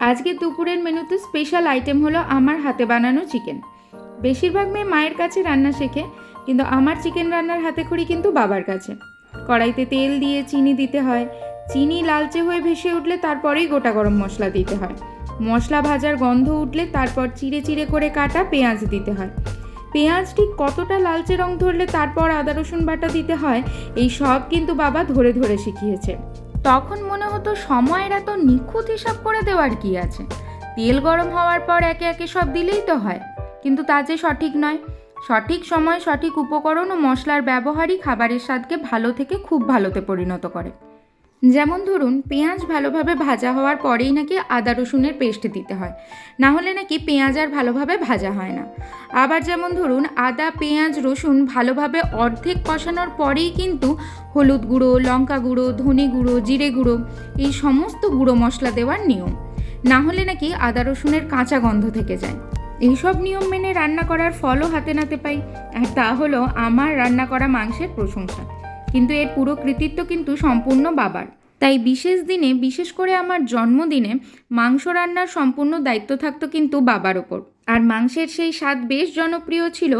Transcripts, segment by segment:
আজকে দুপুরের মেনুতে স্পেশাল আইটেম হলো আমার হাতে বানানো চিকেন। বেশিরভাগ মেয়ে মায়ের কাছে রান্না শেখে, কিন্তু আমার চিকেন রান্নার হাতেখড়ি কিন্তু বাবার কাছে। কড়াইতে তেল দিয়ে চিনি দিতে হয়। চিনি লালচে হয়ে ভেসে উঠলে তারপরেই গোটা গরম মশলা দিতে হয়। মশলা ভাজার গন্ধ উঠলে তারপর চিড়ে চিড়ে করে কাটা পেঁয়াজ দিতে হয়। পেঁয়াজ ঠিক কতটা লালচে রং ধরলে তারপর আদা রসুন বাটা দিতে হয়, এই সব কিন্তু বাবা ধরে ধরে শিখিয়েছে। তখন মনে হতো সময়ের এত নিখুঁত হিসাব করে দেওয়ার কি আছে, তেল গরম হওয়ার পর একে একে সব দিলেই তো হয়। কিন্তু তা যে সঠিক নয়। সঠিক সময় সঠিক উপকরণ ও মশলার ব্যবহারই খাবারের স্বাদকে ভালো থেকে খুব ভালোতে পরিণত করে। যেমন ধরুন, পেঁয়াজ ভালোভাবে ভাজা হওয়ার পরেই নাকি আদা রসুনের পেস্ট দিতে হয়, না হলে নাকি পেঁয়াজ আর ভালোভাবে ভাজা হয় না। আবার যেমন ধরুন, আদা পেঁয়াজ রসুন ভালোভাবে অর্ধেক কষানোর পরেই কিন্তু হলুদ গুঁড়ো, লঙ্কা গুঁড়ো, ধনে গুঁড়ো, জিরে গুঁড়ো এই সমস্ত গুঁড়ো মশলা দেওয়ার নিয়ম, না হলে নাকি আদা রসুনের কাঁচা গন্ধ থেকে যায়। এইসব নিয়ম মেনে রান্না করার ফলও হাতে নাতে পাই, আর তা হলো আমার রান্না করা মাংসের প্রশংসা। কিন্তু এর পুরো কৃতিত্ব কিন্তু সম্পূর্ণ বাবার। তাই বিশেষ দিনে, বিশেষ করে আমার জন্মদিনে মাংস রান্নার সম্পূর্ণ দায়িত্ব থাকতো কিন্তু বাবার ওপর। আর মাংসের সেই স্বাদ বেশ জনপ্রিয় ছিল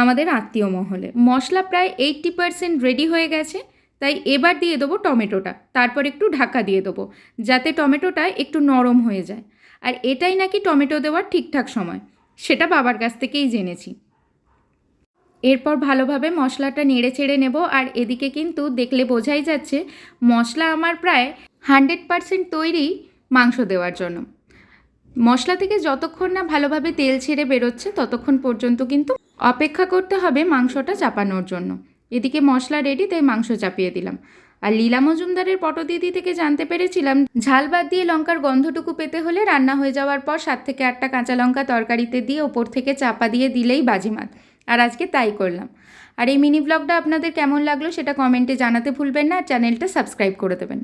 আমাদের আত্মীয় মহলে। মশলা প্রায় 80% রেডি হয়ে গেছে, তাই এবার দিয়ে দেবো টমেটোটা। তারপর একটু ঢাকা দিয়ে দেবো, যাতে টমেটোটা একটু নরম হয়ে যায়। আর এটাই নাকি টমেটো দেওয়ার ঠিকঠাক সময়, সেটা বাবার কাছ থেকেই জেনেছি। এরপর ভালোভাবে মশলাটা নেড়ে চেড়ে নেব। আর এদিকে কিন্তু দেখলে বোঝাই যাচ্ছে মশলা আমার প্রায় 100% তৈরি মাংস দেওয়ার জন্য। মশলা থেকে যতক্ষণ না ভালোভাবে তেল ছেড়ে বেরোচ্ছে ততক্ষণ পর্যন্ত কিন্তু অপেক্ষা করতে হবে মাংসটা চাপানোর জন্য। এদিকে মশলা রেডি, তাই মাংস চাপিয়ে দিলাম। আর লীলা মজুমদারের পটদিদি থেকে জানতে পেরেছিলাম, ঝাল বাদ দিয়ে লঙ্কার গন্ধটুকু পেতে হলে রান্না হয়ে যাওয়ার পর 7 থেকে 8টা কাঁচা লঙ্কা তরকারিতে দিয়ে ওপর থেকে চাপা দিয়ে দিলেই বাজিমাত। আর আজকে তাই করলাম। আর এই মিনি ব্লগটা আপনাদের কেমন লাগলো সেটা কমেন্টে জানাতে ভুলবেন না, আর চ্যানেলটা সাবস্ক্রাইব করে দেবেন।